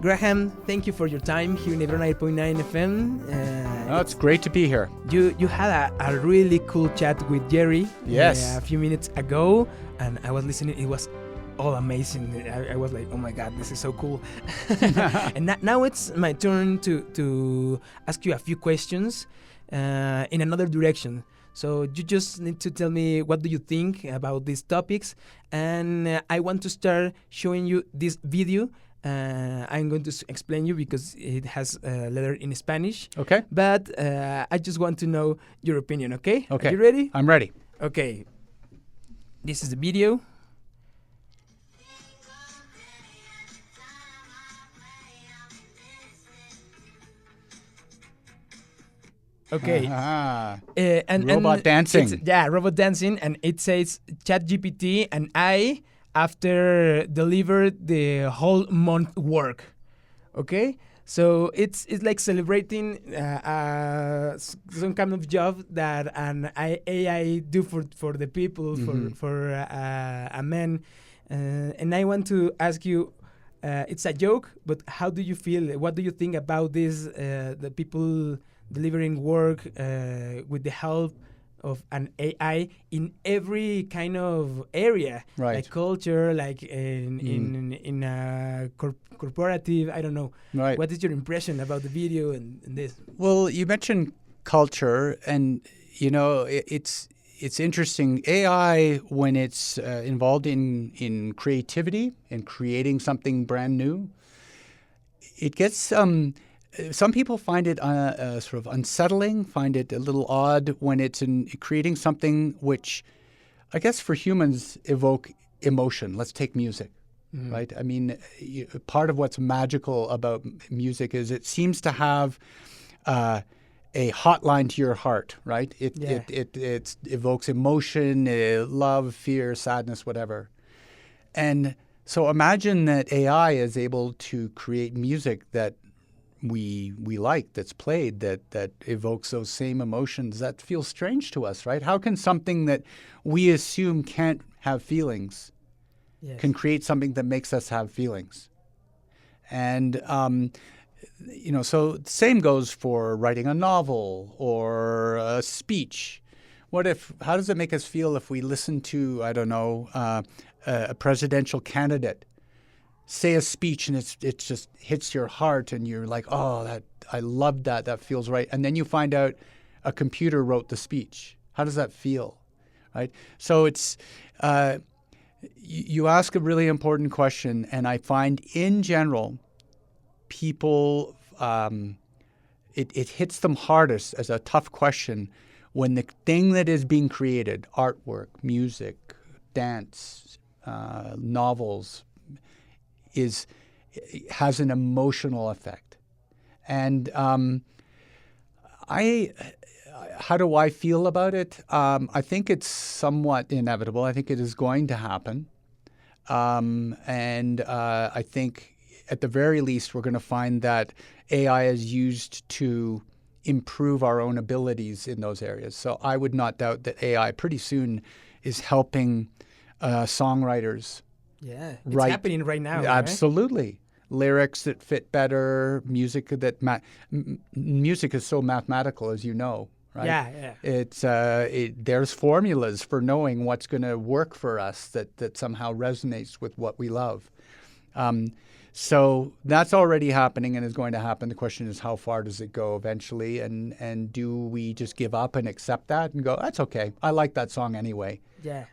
Graham, thank you for your time here in Ibero 90.9 FM. It's great to be here. You had a really cool chat with Jerry Yes. a few minutes ago, and I was listening. It was all amazing. I was like, oh my God, this is so cool. And now it's my turn to ask you a few questions in another direction. So you just need to tell me what do you think about these topics, and I want to start showing you this video. I'm going to explain you because it has a letter in Spanish. Okay. But I just want to know your opinion, okay? Okay. Are you ready? I'm ready. Okay. This is the video. Okay. And robot dancing. Robot dancing, and it says ChatGPT and I after delivered the whole month work. Okay, so it's like celebrating some kind of job that an AI do for the people, for a man. And I want to ask you, it's a joke, but how do you feel? What do you think about this? The people delivering work with the help of an AI in every kind of area, right? Like culture, like in a corporative. I don't know. Right. What is your impression about the video and this? Well, you mentioned culture, and you know it's interesting. AI, when it's involved in creativity and creating something brand new, it gets some people find it sort of unsettling, find it a little odd when it's in creating something which, I guess, for humans evoke emotion. Let's take music, right? I mean, part of what's magical about music is it seems to have a hotline to your heart, right? It evokes emotion, love, fear, sadness, whatever. And so imagine that AI is able to create music that we like, that's played, that evokes those same emotions. That feels strange to us, right? How can something that we assume can't have feelings can create something that makes us have feelings? And so the same goes for writing a novel or a speech. How does it make us feel if we listen to, I don't know, a presidential candidate say a speech and it just hits your heart and you're like, oh, I love that. That feels right. And then you find out a computer wrote the speech. How does that feel, right? So it's you ask a really important question, and I find in general people it hits them hardest as a tough question when the thing that is being created, artwork, music, dance, novels, has an emotional effect. And how do I feel about it? I think it's somewhat inevitable. I think it is going to happen. And I think at the very least we're going to find that AI is used to improve our own abilities in those areas. So I would not doubt that AI pretty soon is helping songwriters. Yeah, it's happening right now. Absolutely. Right? Lyrics that fit better, music music is so mathematical, as you know, right? Yeah. It's there's formulas for knowing what's going to work for us that somehow resonates with what we love. So that's already happening and is going to happen. The question is, how far does it go eventually? And do we just give up and accept that and go, that's okay, I like that song anyway,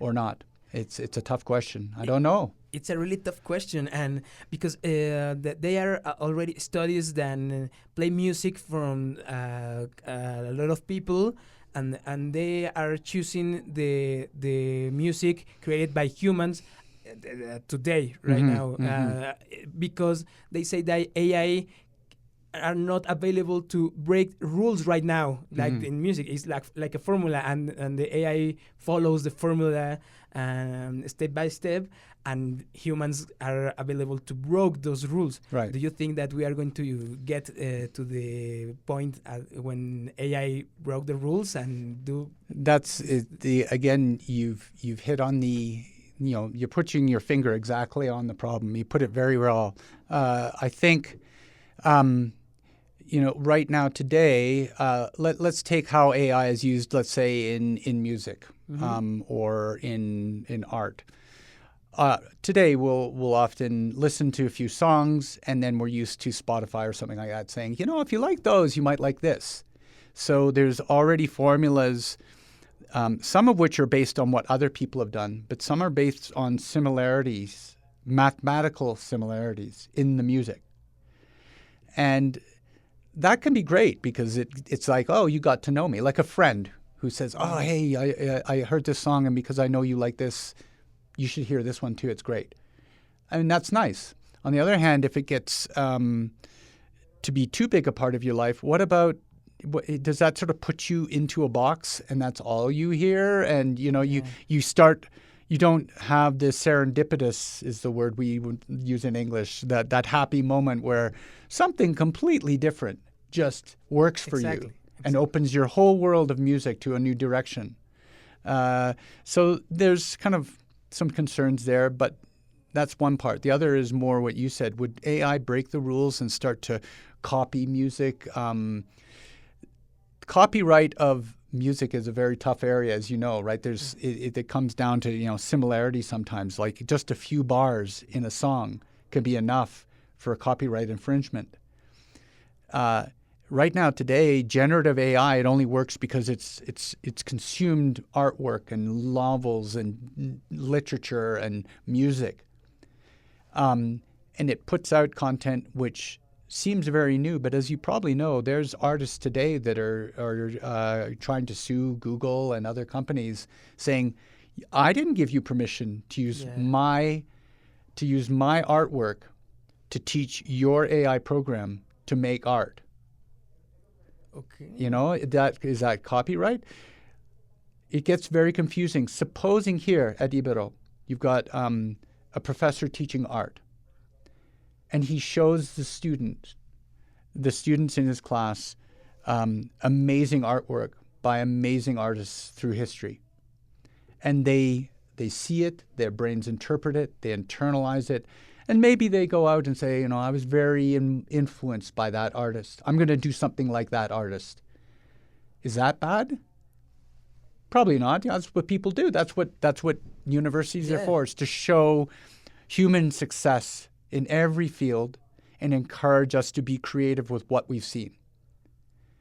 or not? It's a tough question. I don't know. It's a really tough question, and because there are already studies that play music from a lot of people, and they are choosing the music created by humans today, right now, because they say that AI are not available to break rules right now. Like in music, it's like a formula, and the AI follows the formula step by step, and humans are available to break those rules. Right. Do you think that we are going to get to the point when AI broke the rules and do? That's again, you've hit on the you're putting your finger exactly on the problem. You put it very well. I think, right now today, let's take how AI is used, let's say, in music or in art. Today, we'll often listen to a few songs, and then we're used to Spotify or something like that saying, if you like those, you might like this. So there's already formulas, some of which are based on what other people have done, but some are based on similarities, mathematical similarities in the music. And that can be great because it's like, oh, you got to know me, like a friend who says, oh, hey, I heard this song, and because I know you like this, you should hear this one too. It's great. I mean, that's nice. On the other hand, if it gets to be too big a part of your life, does that sort of put you into a box and that's all you hear? And, you don't have the serendipitous, is the word we would use in English, that happy moment where something completely different just works for you and opens your whole world of music to a new direction. So there's kind of some concerns there, but that's one part. The other is more what you said. Would AI break the rules and start to copy music? Copyright of music is a very tough area, as you know, right? It comes down to similarity sometimes. Like just a few bars in a song can be enough for a copyright infringement. Right now, today, generative AI, it only works because it's consumed artwork and novels and literature and music, and it puts out content which seems very new. But as you probably know, there's artists today that are trying to sue Google and other companies, saying, "I didn't give you permission to use my artwork to teach your AI program to make art." Okay. Is that copyright? It gets very confusing. Supposing here at Ibero, you've got a professor teaching art, and he shows the students in his class, amazing artwork by amazing artists through history. And they see it, their brains interpret it, they internalize it, and maybe they go out and say, I was very influenced by that artist. I'm going to do something like that artist. Is that bad? Probably not. That's what people do. That's what universities are for, is to show human success in every field and encourage us to be creative with what we've seen.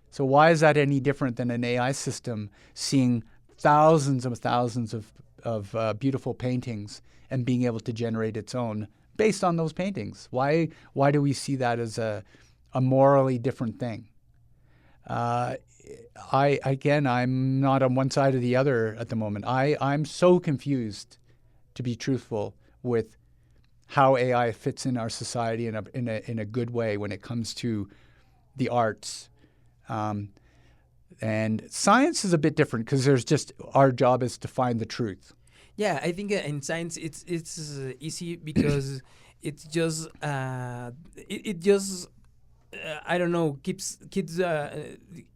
So why is that any different than an AI system seeing thousands of beautiful paintings and being able to generate its own based on those paintings? Why do we see that as a morally different thing? I'm not on one side or the other at the moment. I'm so confused, to be truthful, with how AI fits in our society in a good way when it comes to the arts. And science is a bit different because our job is to find the truth. Yeah, I think in science it's easy because it's just I don't know, keeps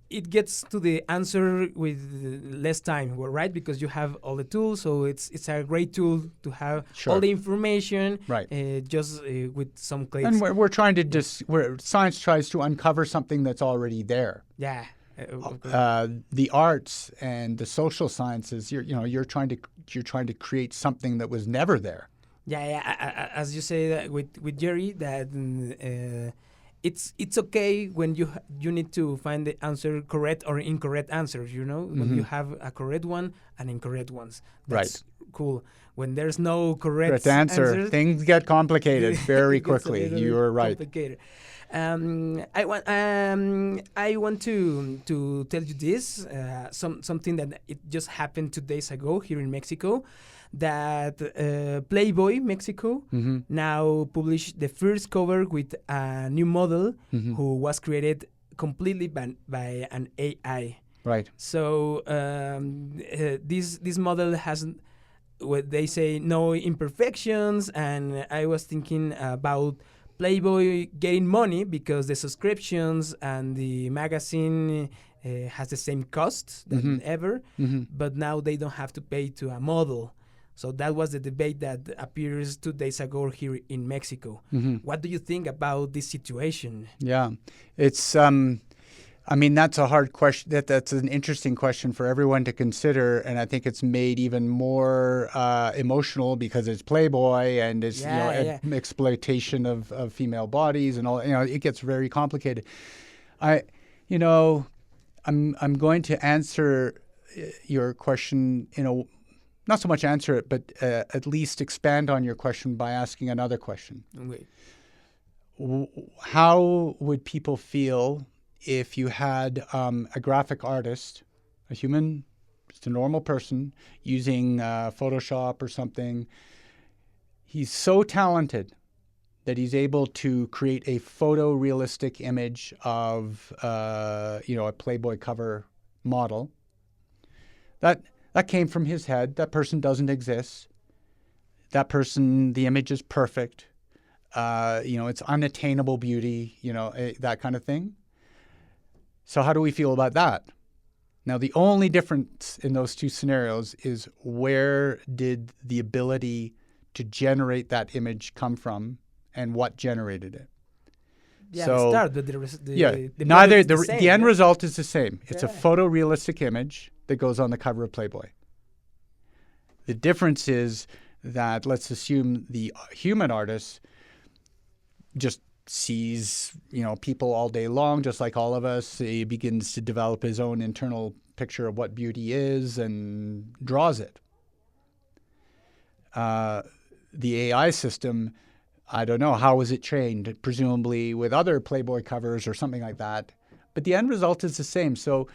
it gets to the answer with less time, right? Because you have all the tools, so it's a great tool to have all the information, right? Just with some clicks. And we're trying to science tries to uncover something that's already there. Yeah. The arts and the social sciences, you're trying to create something that was never there. Yeah. As you say that with Jerry, that it's okay when you need to find the answer, correct or incorrect answers. When you have a correct one and incorrect ones. That's cool. When there's no correct answer, things get complicated very quickly. You're right. Complicated. I want to tell you this, something that it just happened 2 days ago here in Mexico, that Playboy Mexico now published the first cover with a new model who was created completely by an AI. Right. So this model has what they say no imperfections, and I was thinking about Playboy getting money because the subscriptions and the magazine has the same cost than ever, but now they don't have to pay to a model. So that was the debate that appears 2 days ago here in Mexico. What do you think about this situation? Yeah, it's. I mean, that's a hard question. That's an interesting question for everyone to consider, and I think it's made even more emotional because it's Playboy and it's exploitation of female bodies and all. It gets very complicated. I'm going to answer your question not so much answer it, but at least expand on your question by asking another question. Okay. How would people feel if you had a graphic artist, a human, just a normal person, using Photoshop or something? He's so talented that he's able to create a photorealistic image of a Playboy cover model. That came from his head. That person doesn't exist. That person, the image is perfect. It's unattainable beauty, that kind of thing. So how do we feel about that? Now, the only difference in those two scenarios is where did the ability to generate that image come from and what generated it? Yeah, so, the end result is the same. It's a photorealistic image that goes on the cover of Playboy. The difference is that let's assume the human artist just sees, people all day long, just like all of us. He begins to develop his own internal picture of what beauty is and draws it. The AI system, I don't know, how was it trained? Presumably with other Playboy covers or something like that. But the end result is the same. So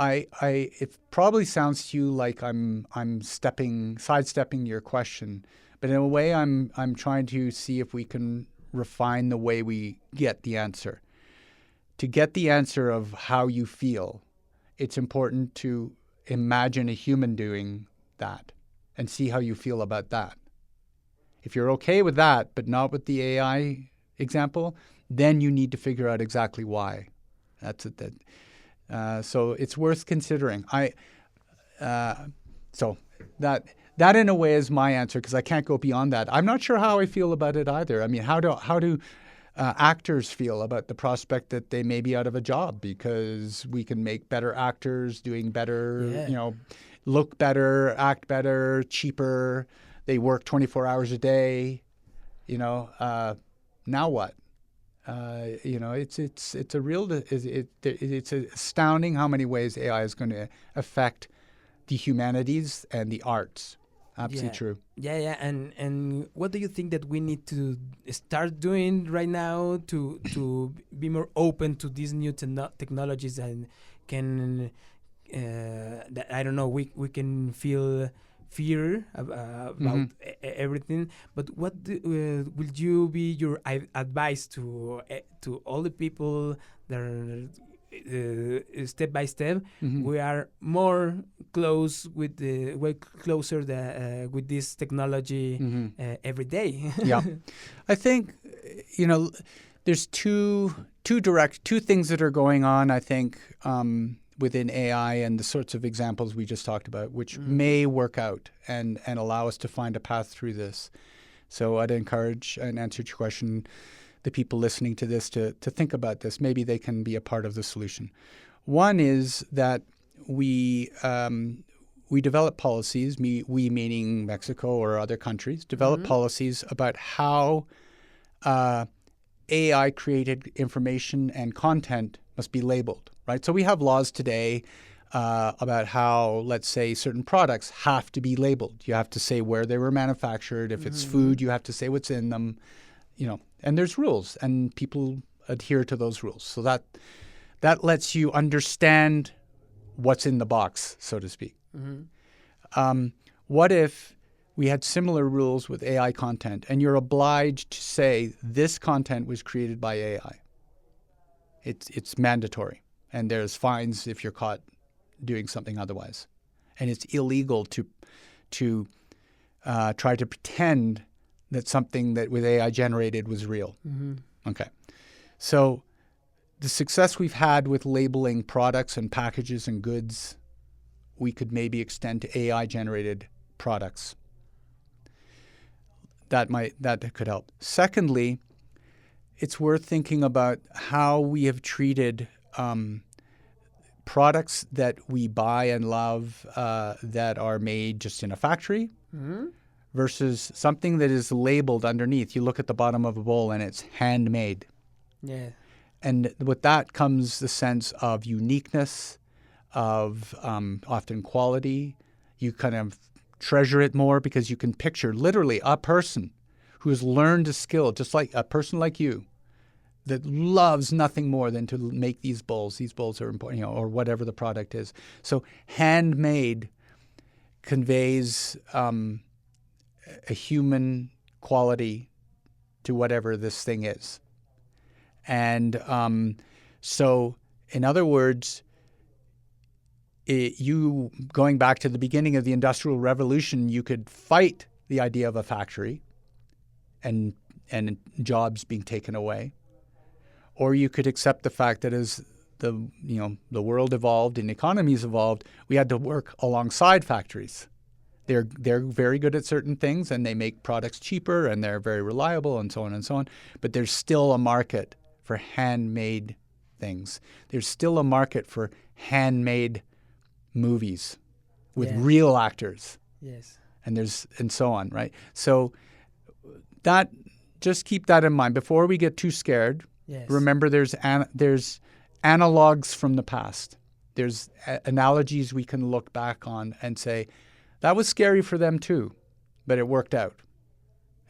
it probably sounds to you like I'm sidestepping your question, but in a way I'm trying to see if we can refine the way we get the answer. To get the answer of how you feel, it's important to imagine a human doing that and see how you feel about that. If you're okay with that, but not with the AI example, then you need to figure out exactly why. That's it. So it's worth considering. So that in a way is my answer because I can't go beyond that. I'm not sure how I feel about it either. I mean, how do actors feel about the prospect that they may be out of a job because we can make better actors doing better, look better, act better, cheaper. They work 24 hours a day. Now what? It's astounding how many ways AI is going to affect the humanities and the arts. Absolutely true. Yeah. And what do you think that we need to start doing right now to be more open to these new technologies and can I don't know, we can feel fear about everything, but what will you be your advice to all the people that are step by step? We are more closer with this technology every day. Yeah, I think there's two things that are going on. I think within AI and the sorts of examples we just talked about, which may work out and allow us to find a path through this. So I'd encourage, and answer your question, the people listening to this to think about this. Maybe they can be a part of the solution. One is that we develop policies, we meaning Mexico or other countries, develop policies about how AI-created information and content must be labeled. Right? So we have laws today about how, let's say, certain products have to be labeled. You have to say where they were manufactured. If it's food, you have to say what's in them. And there's rules, and people adhere to those rules. So that lets you understand what's in the box, so to speak. What if we had similar rules with AI content, and you're obliged to say this content was created by AI? It's mandatory. And there's fines if you're caught doing something otherwise. And it's illegal to try to pretend that something that with AI generated was real. Okay. So the success we've had with labeling products and packages and goods, we could maybe extend to AI generated products. that could help. Secondly, it's worth thinking about how we have treated products that we buy and love that are made just in a factory versus something that is labeled underneath. You look at the bottom of a bowl and it's handmade. Yeah. And with that comes the sense of uniqueness, of often quality. You kind of treasure it more because you can picture literally a person who has learned a skill, just like a person like you, that loves nothing more than to make these bowls. These bowls are important, or whatever the product is. So handmade conveys a human quality to whatever this thing is. And so, in other words, you going back to the beginning of the Industrial Revolution, you could fight the idea of a factory and jobs being taken away, or you could accept the fact that as the world evolved and economies evolved, we had to work alongside factories. They're very good at certain things and they make products cheaper and they're very reliable and so on and so on. But there's still a market for handmade things. There's still a market for handmade movies with real actors. Yes. And so on, right? So that, just keep that in mind before we get too scared. Yes. Remember, there's analogs from the past. There's analogies we can look back on and say, that was scary for them too, but it worked out.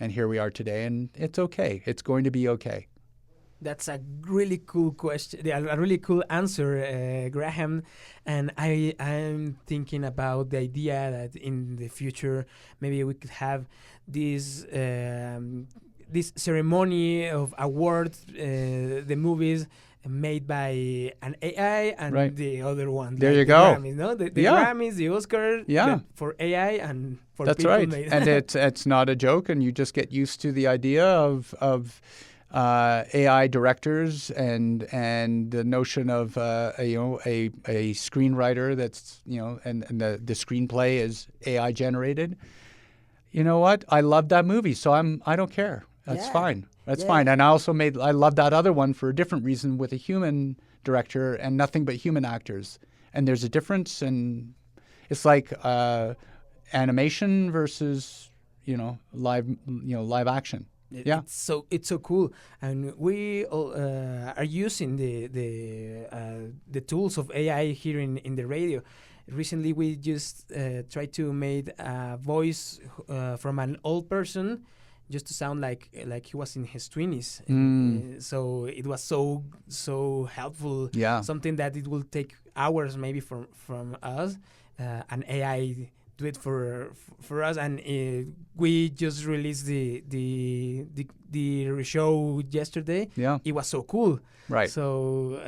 And here we are today, and it's okay. It's going to be okay. That's a really cool question, a really cool answer, Graham. And I'm thinking about the idea that in the future, maybe we could have this ceremony of awards, the movies made by an AI and the other one. There like you the go. Grammys, no? The Grammys, the Oscar for AI and for That's people right. made. And it's not a joke, and you just get used to the idea of AI directors and the notion of a screenwriter that's and the screenplay is AI generated. You know what? I love that movie, so I don't care. That's fine. That's fine. And I love that other one for a different reason with a human director and nothing but human actors. And there's a difference, and it's like animation versus live action. It's so cool, and we are using the tools of AI here in the radio. Recently, we just tried to make a voice from an old person, just to sound like he was in his 20s. So it was so helpful. Yeah. Something that it will take hours maybe from us, an AI do it for us, and we just released the show yesterday. Yeah. It was so cool. Right. So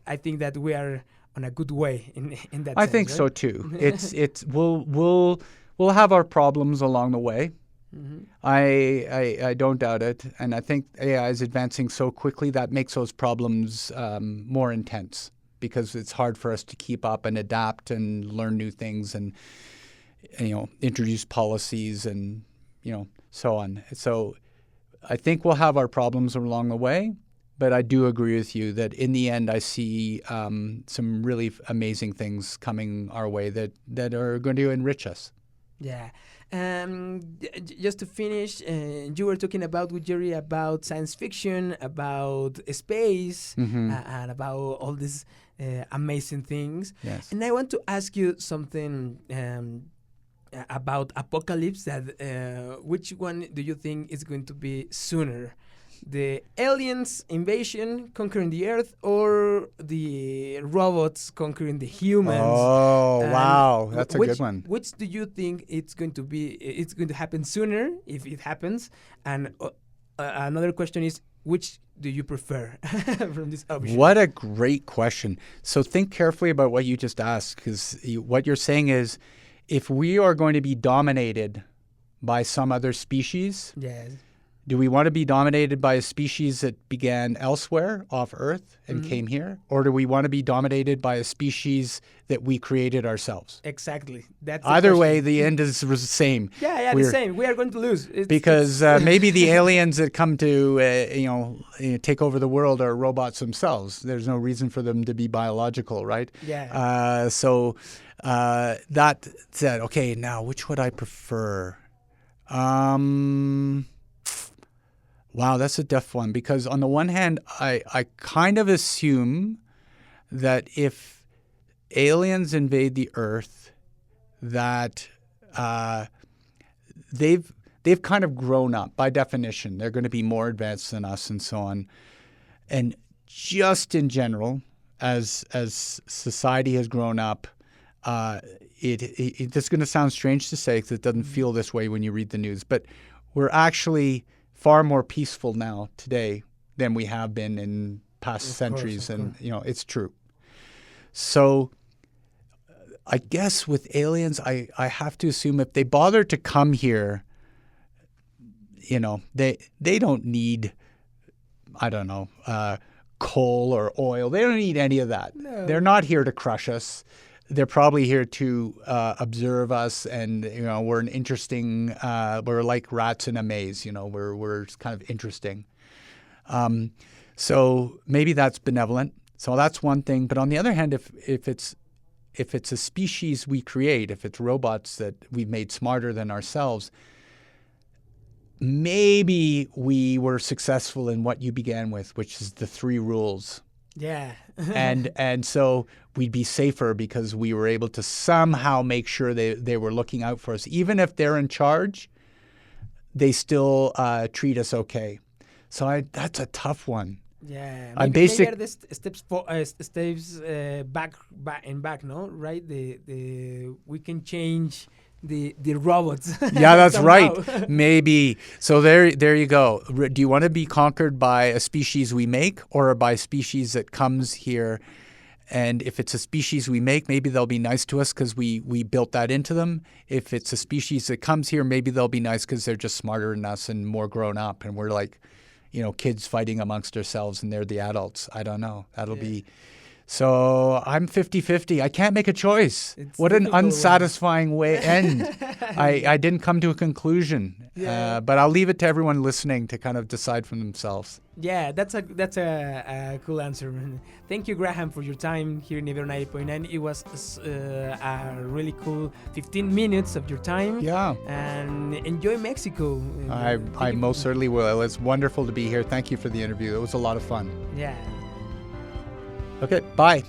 I think that we are on a good way in that I sense, think right? so too. We'll have our problems along the way. Mm-hmm. I don't doubt it, and I think AI is advancing so quickly that makes those problems more intense, because it's hard for us to keep up and adapt and learn new things and introduce policies and so on. So I think we'll have our problems along the way, but I do agree with you that in the end I see some really amazing things coming our way that are going to enrich us. Yeah. Just to finish, you were talking with Jerry about science fiction, about space, and about all these amazing things. Yes. And I want to ask you something about apocalypse. Which one do you think is going to be sooner? The aliens invasion conquering the Earth, or the robots conquering the humans? Oh, wow. That's a good one. Which do you think it's going to be? It's going to happen sooner, if it happens? And another question is, which do you prefer from this option? What a great question. So think carefully about what you just asked, because what you're saying is, if we are going to be dominated by some other species, yes, Do we want to be dominated by a species that began elsewhere off Earth and came here? Or do we want to be dominated by a species that we created ourselves? Exactly. That's Either way, the end is the same. Yeah, the same. We are going to lose. Because maybe the aliens that come to, take over the world are robots themselves. There's no reason for them to be biological, right? Yeah. So that said, okay, now which would I prefer? Wow, that's a tough one, because on the one hand, I kind of assume that if aliens invade the Earth, that they've kind of grown up by definition. They're going to be more advanced than us and so on. And just in general, as society has grown up, it's going to sound strange to say because it doesn't feel this way when you read the news, but we're actually far more peaceful now today than we have been in past centuries. And, it's true. So I guess with aliens, I have to assume if they bother to come here, they don't need, coal or oil. They don't need any of that. No. They're not here to crush us. They're probably here to observe us, and we're an interesting. We're like rats in a maze. We're kind of interesting. So maybe that's benevolent. So that's one thing. But on the other hand, if it's a species we create, if it's robots that we've made smarter than ourselves, maybe we were successful in what you began with, which is the 3 rules. Yeah. and so we'd be safer because we were able to somehow make sure they were looking out for us. Even if they're in charge, they still treat us okay. So that's a tough one. Yeah. Maybe are the steps back, no? Right? We can change the robots. Yeah, that's right. Maybe. So there you go. Do you want to be conquered by a species we make or by a species that comes here? And if it's a species we make, maybe they'll be nice to us because we built that into them. If it's a species that comes here, maybe they'll be nice because they're just smarter than us and more grown up. And we're like, kids fighting amongst ourselves and they're the adults. I don't know. That'll be... So I'm 50-50. I can't make a choice. What an unsatisfying end. I didn't come to a conclusion. Yeah. But I'll leave it to everyone listening to kind of decide for themselves. Yeah, that's a cool answer. Thank you, Graham, for your time here in Ibero 90.9. It was a really cool 15 minutes of your time. Yeah. And enjoy Mexico. I most certainly will. It was wonderful to be here. Thank you for the interview. It was a lot of fun. Yeah. Okay, bye.